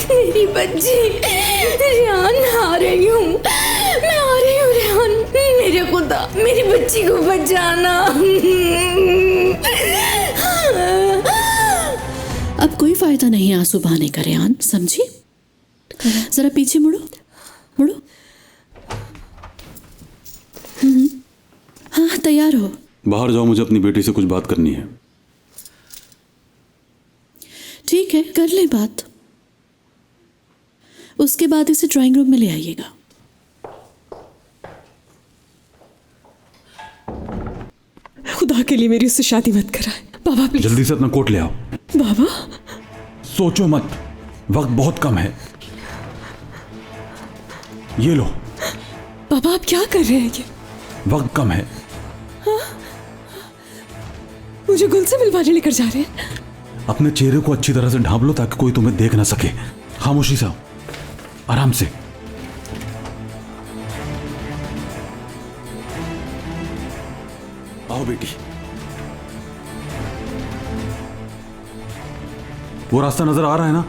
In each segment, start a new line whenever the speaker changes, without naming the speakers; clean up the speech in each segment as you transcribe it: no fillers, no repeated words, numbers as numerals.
मेरी बच्ची रेहान, आ रही हूँ, मैं आ रही हूँ रेहान। मेरे खुदा, मेरी बच्ची को बचाना।
अब कोई फायदा नहीं आंसू बहाने का रेहान, समझी? जरा पीछे मुड़ो, मुड़ो। हाँ, तैयार हो?
बाहर जाओ, मुझे अपनी बेटी से कुछ बात करनी है।
ठीक है, कर ले बात। उसके बाद इसे ड्राइंग रूम में ले आइएगा।
खुदा के लिए मेरी उससे शादी मत कराए बाबा, प्लीज।
जल्दी से अपना कोट ले आओ।
बाबा,
सोचो मत, वक्त बहुत कम है। ये लो।
बाबा आप क्या कर रहे हैं? ये
वक्त कम है।
मुझे गुल से मिलवाने लेकर जा रहे हैं?
अपने चेहरे को अच्छी तरह से ढांप लो ताकि कोई तुम्हें देख ना सके। खामोशी से आओ, आराम से। आओ बेटी। वो रास्ता नजर आ रहा है ना,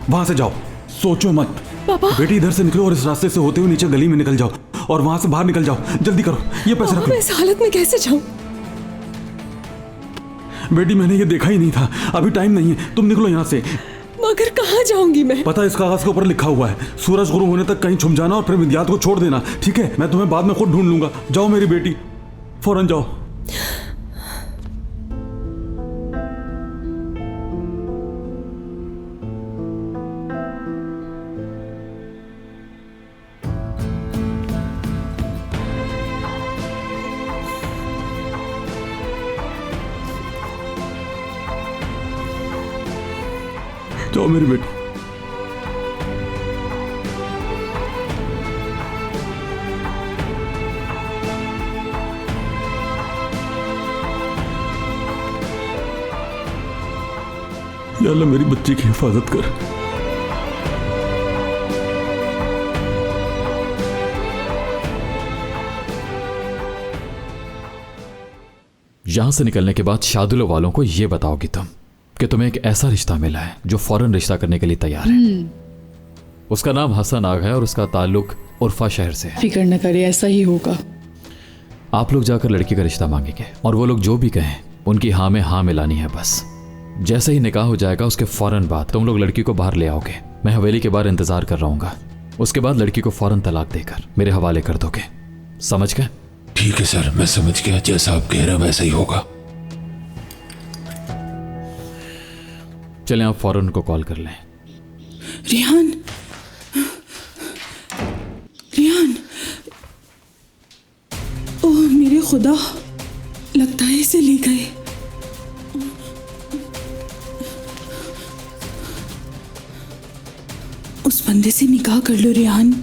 वहां से जाओ। सोचो मत।
बाबा।
बेटी इधर से निकलो और इस रास्ते से होते हुए नीचे गली में निकल जाओ और वहां से बाहर निकल जाओ। जल्दी करो, ये पैसे रख लो।
मैं इस हालत में कैसे जाऊं?
बेटी मैंने ये देखा ही नहीं था, अभी टाइम नहीं है, तुम निकलो यहाँ से।
मगर कहाँ जाऊंगी मैं?
पता है, इस कागज के ऊपर लिखा हुआ है, सूरज गुरु होने तक कहीं छुप जाना और फिर विद्यार्थ को छोड़ देना, ठीक है? मैं तुम्हें बाद में खुद ढूंढ लूंगा। जाओ मेरी बेटी, फौरन जाओ। जाओ मेरी बेटी। या अल्लाह मेरी बच्ची की हिफाजत कर।
यहां से निकलने के बाद शादुलो वालों को यह बताओगी तुम कि तुम्हें एक ऐसा रिश्ता मिला है जो फौरन रिश्ता करने के लिए तैयार है। उसका नाम हसन आग है और उसका ताल्लुक उर्फा शहर से है।
फिक्र न करे, ऐसा ही होगा।
आप लोग जाकर लड़की का रिश्ता मांगेंगे और वो लोग जो भी कहें उनकी हाँ में हाँ मिलानी है बस। जैसे ही निकाह हो जाएगा उसके फौरन बाद तुम लोग लड़की को बाहर ले आओगे। मैं हवेली के बाहर इंतजार कर रहूंगा। उसके बाद लड़की को फौरन तलाक देकर मेरे हवाले कर दोगे, समझ गए?
ठीक है सर, मैं समझ गया। जैसा आप कह रहे हैं वैसा ही होगा।
चलें, आप फौरन उनको कॉल कर लें।
रेहान, रेहान, ओह मेरे खुदा, लगता है इसे ले गए। उस बंदे से निकाह कर लो रेहान,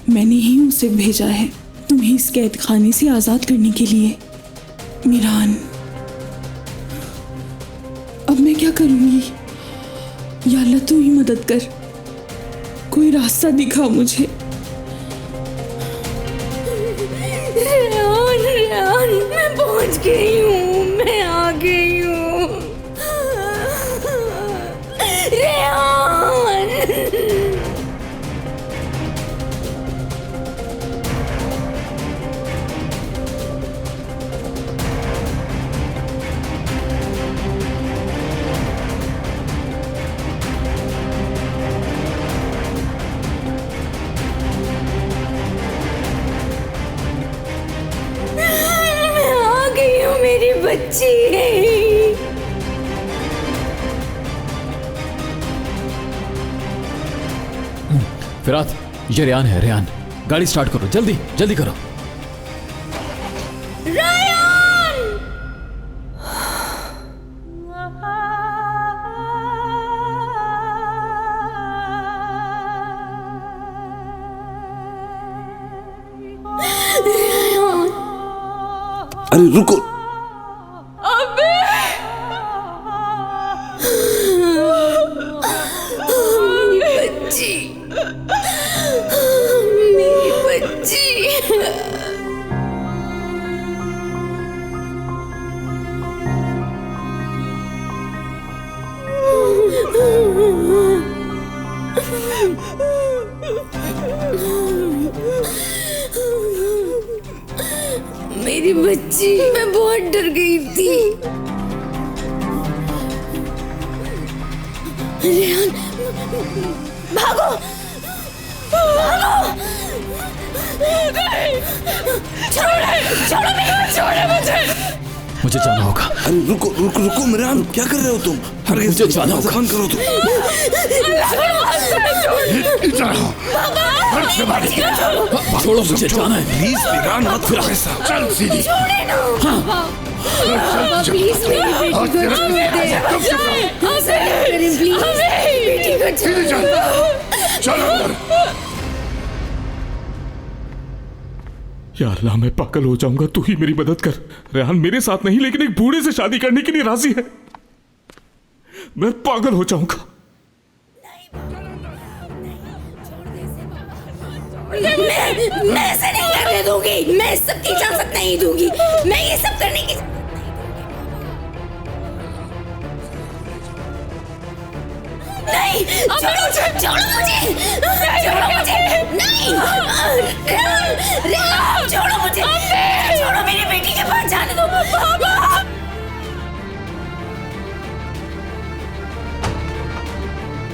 मैंने ही उसे भेजा है तुम्हें इस कैद खाने से आजाद करने के लिए। मीरान, अब मैं क्या करूंगी? या अल्लाह तू ही मदद कर, कोई रास्ता दिखा मुझे।
रेहान, रेहान, मैं पहुंच गई हूँ, मैं आ गई हूँ। रेहान, मेरी बच्ची।
फिरात, ये रेहान है। रेहान, गाड़ी स्टार्ट करो, जल्दी जल्दी करो।
अरे रुको।
बच्ची। डर गई थी। रेहान, भागो भागो। नहीं, छोड़ो मुझे।
मुझे जाना होगा।
अरे रुको रुको रुको मिरान, क्या कर रहे हो तुम?
मुझे जाना होगा।
खान करो तुम।
छोड़ो, मुझे जाना है।
प्लीज मिरान, मत फिर ऐसा।
चल सीधी।
प्लीज मेरी बेटी को छोड़ दे। प्लीज बेटी को छोड़ दे।
चल अंदर।
या अल्लाह, मैं पागल हो जाऊंगा, तू ही मेरी मदद कर। रेहान मेरे साथ नहीं, लेकिन एक बूढ़े से शादी करने के लिए राजी है। मैं पागल हो जाऊंगा।
मैं ऐसे नहीं करने दूंगी। मैं इस सब की इजाजत नहीं दूंगी। मैं ये सब करने की नहीं। छोड़ो मुझे। नहीं, छोड़ो मुझे। छोड़ो, मेरी बेटी के पास जाने दो।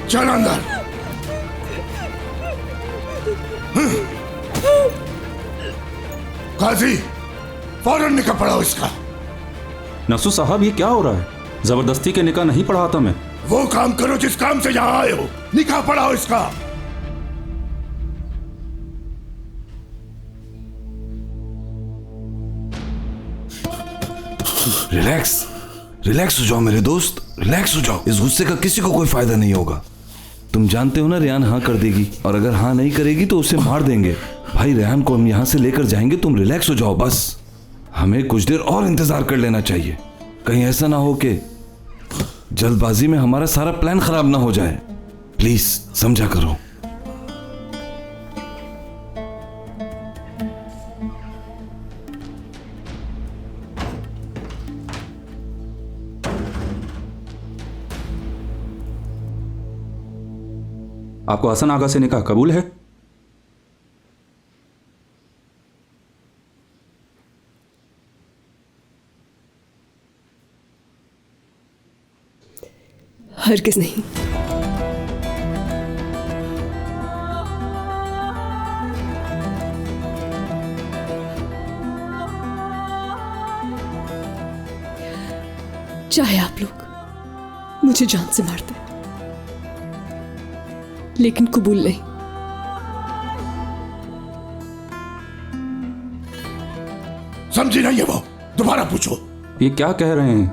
चल अंदर। काजी, फौरन निकाह पढ़ाओ इसका।
नसू साहब, ये क्या हो रहा है? जबरदस्ती के निकाह नहीं पढ़ाता मैं।
वो काम करो जिस काम से यहां आए हो। निकाह पढ़ाओ इसका।
रिलैक्स रिलैक्स हो जाओ मेरे दोस्त, रिलैक्स हो जाओ। इस गुस्से का किसी को कोई फायदा नहीं होगा। तुम जानते हो ना रेहान हाँ कर देगी, और अगर हाँ नहीं करेगी तो उसे मार देंगे। भाई रेहान को हम यहाँ से लेकर जाएंगे, तुम रिलैक्स हो जाओ बस। हमें कुछ देर और इंतजार कर लेना चाहिए, कहीं ऐसा ना हो कि जल्दबाजी में हमारा सारा प्लान खराब ना हो जाए। प्लीज समझा करो।
आपको हसन आगा से निकाह कबूल है?
हरगिज़ नहीं। चाहे आप लोग मुझे जान से मार दें, लेकिन कबूल नहीं।
समझी नहीं है वो? दोबारा पूछो।
ये क्या कह रहे हैं?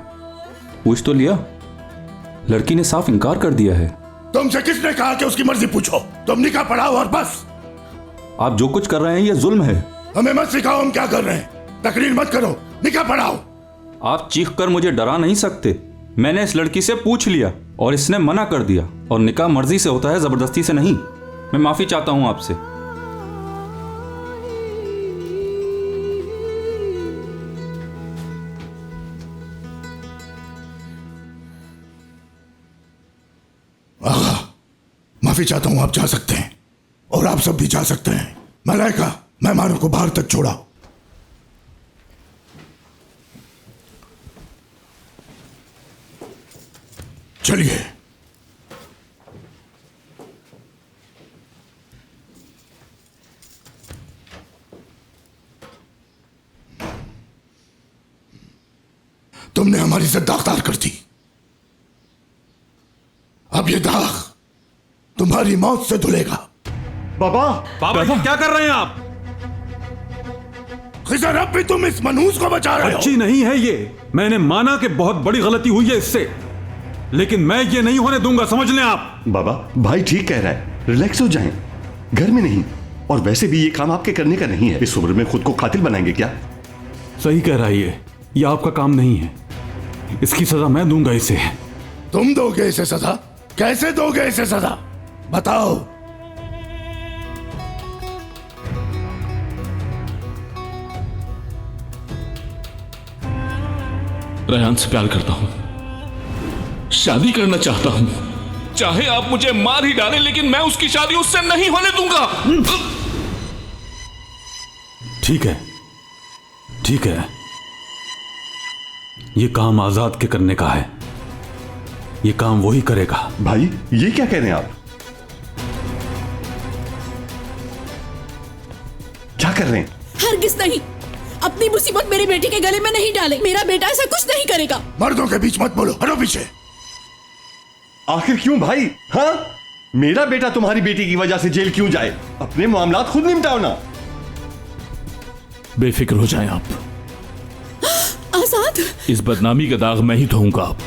पूछ तो लिया, लड़की ने साफ इनकार कर दिया है।
तुमसे किसने कहा कि उसकी मर्जी पूछो? तुम निकाह पढ़ाओ और बस।
आप जो कुछ कर रहे हैं ये जुल्म है।
हमें मत सिखाओ हम क्या कर रहे हैं। तकरीर मत करो, निकाह पढ़ाओ।
आप चीख कर मुझे डरा नहीं सकते। मैंने इस लड़की से पूछ लिया और इसने मना कर दिया, और निकाह मर्जी से होता है, जबरदस्ती से नहीं। मैं माफी चाहता हूं आपसे।
आगा, माफी चाहता हूं, आप जा सकते हैं और आप सब भी जा सकते हैं। मलाइका, मेहमानों को बाहर तक छोड़ाओ। चलिए। तुमने हमारी इज्जत दागदार कर दी। अब ये दाग तुम्हारी मौत से धुलेगा।
बाबा जी, क्या कर रहे हैं आप?
खिजर, अब भी तुम इस मनहूस को बचा रहे हो।
अच्छी नहीं है ये। मैंने माना कि बहुत बड़ी गलती हुई है इससे, लेकिन मैं ये नहीं होने दूंगा, समझ लें आप।
बाबा, भाई ठीक कह रहा है, रिलैक्स हो जाएं, घर में नहीं। और वैसे भी ये काम आपके करने का नहीं है। इस उम्र में खुद को कातिल बनाएंगे क्या?
सही कह रहा है ये आपका काम नहीं है। इसकी सजा मैं दूंगा इसे।
तुम दोगे इसे सजा? कैसे दोगे इसे सजा? बताओ।
रेहान से प्यार करता हूं, शादी करना चाहता हूं। चाहे आप मुझे मार ही डालें, लेकिन मैं उसकी शादी उससे नहीं होने दूंगा।
ठीक है, ठीक है,
ये काम आजाद के करने का है, ये काम वही करेगा।
भाई ये क्या कह रहे हैं आप? क्या कर रहे हैं?
हरगिज नहीं, अपनी मुसीबत मेरे बेटे के गले में नहीं डाले। मेरा बेटा ऐसा कुछ नहीं करेगा।
मर्दों के बीच मत बोलो, हटो पीछे।
आखिर क्यों भाई? हाँ, मेरा बेटा तुम्हारी बेटी की वजह से जेल क्यों जाए? अपने मामलात खुद निपटाओ ना।
बेफिक्र हो जाएं आप,
आजाद,
इस बदनामी का दाग मैं ही धोऊंगा। आप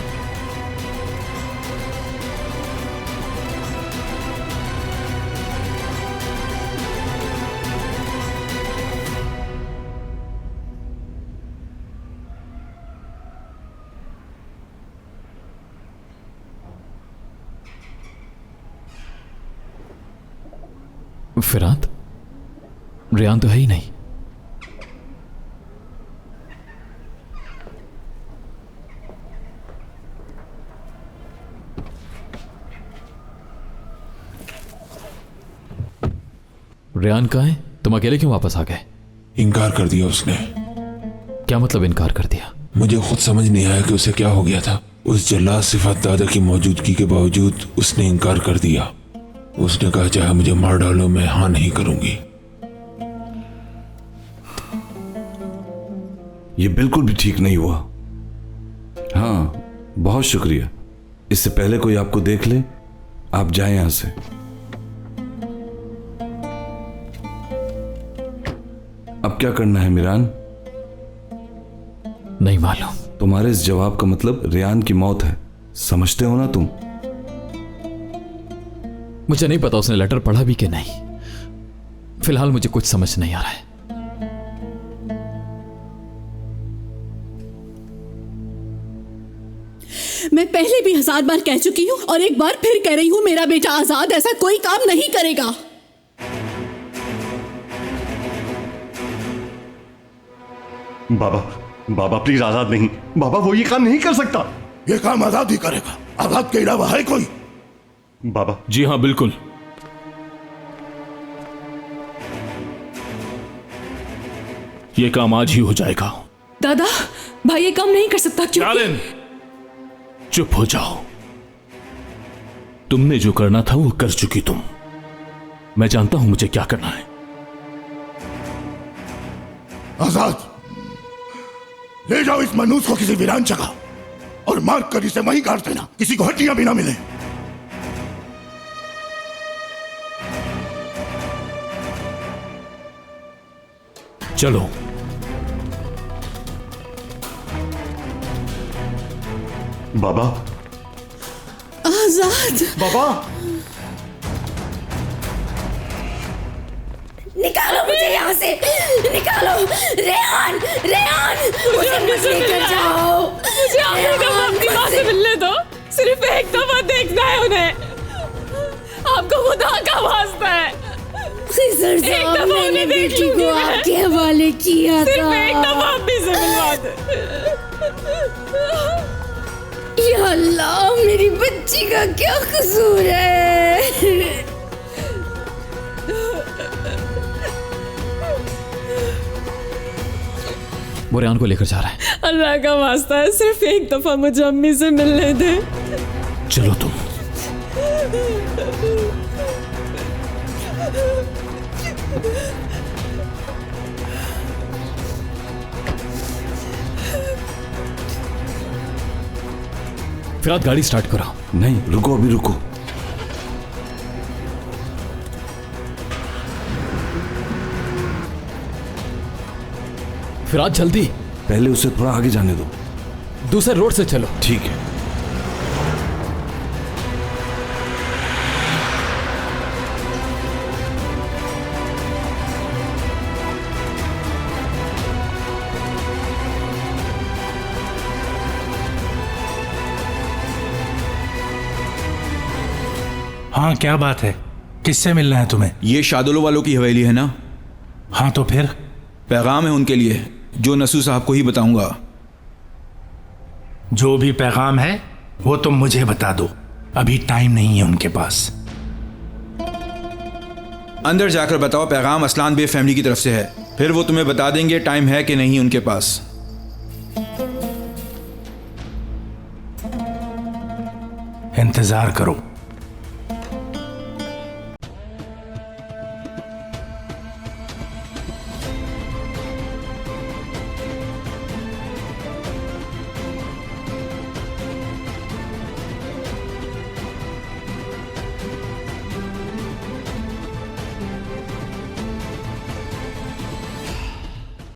फिरात, रेहान तो है ही नहीं। रेहान कहाँ है? तुम अकेले क्यों वापस आ गए?
इनकार कर दिया उसने।
क्या मतलब इनकार कर दिया?
मुझे खुद समझ नहीं आया कि उसे क्या हो गया था। उस जल्लाद सिफात दादा की मौजूदगी के बावजूद उसने इनकार कर दिया। उसने कहा चाहे मुझे मार डालो, मैं हाँ नहीं करूंगी।
ये बिल्कुल भी ठीक नहीं हुआ। हाँ, बहुत शुक्रिया। इससे पहले कोई आपको देख ले, आप जाएं यहां से। अब क्या करना है मिरान?
नहीं मालूम।
तुम्हारे इस जवाब का मतलब रेहान की मौत है, समझते हो ना तुम?
मुझे नहीं पता उसने लेटर पढ़ा भी कि नहीं। फिलहाल मुझे कुछ समझ नहीं आ रहा है।
मैं पहले भी 1000 बार कह चुकी हूँ और एक बार फिर कह रही हूँ, मेरा बेटा आजाद ऐसा कोई काम नहीं करेगा।
बाबा प्लीज, आजाद नहीं। बाबा वो ये काम नहीं कर सकता।
ये काम आजाद ही करेगा, आजाद के अलावा है कोई?
बाबा।
जी हाँ, बिल्कुल। ये काम आज ही हो जाएगा।
दादा, भाई ये काम नहीं कर सकता। क्यों?
शालिन, चुप हो जाओ। तुमने जो करना था वो कर चुकी तुम। मैं जानता हूं मुझे क्या करना है।
आजाद, ले जाओ इस मनूस को किसी वीरान जगह और मार कर इसे वहीं काट देना, किसी को हड्डियां भी ना मिले।
चलो।
बाबा।
आजाद।
बाबा।
निकालो मुझे यहाँ से, निकालो। रेहान, रेहान, मुझे मत लेकर जाओ।
मुझे आखिरी दफा अपनी माँ से मिलने दो। सिर्फ एक दफा देखना है उन्हें। आपको खुदा का वास्ता है।
खिजर साहब, मैंने बेटी को आपके हवाले किया था।
सिर्फ एक दफा अम्मी से मिलवा दे।
या अल्लाह, मेरी बच्ची का क्या कसूर है?
वो रेहान को लेकर जा रहा है।
अल्लाह का वास्ता है, सिर्फ एक दफा मुझे अम्मी से मिलने दे।
चलो तुम।
फिरात, गाड़ी स्टार्ट करो।
नहीं, रुको, अभी रुको।
फिरात, जल्दी।
पहले उसे थोड़ा आगे जाने दो।
दूसरे रोड से चलो।
ठीक है।
हाँ, क्या बात है? किससे मिलना है तुम्हें?
ये शादुलो वालों की हवेली है ना?
हाँ, तो फिर?
पैगाम है उनके लिए, जो नसू साहब को ही बताऊंगा।
जो भी पैगाम है वो तुम मुझे बता दो, अभी टाइम नहीं है उनके पास।
अंदर जाकर बताओ पैगाम असलान बे फैमिली की तरफ से है, फिर वो तुम्हें बता देंगे टाइम है कि नहीं उनके पास।
इंतजार करो।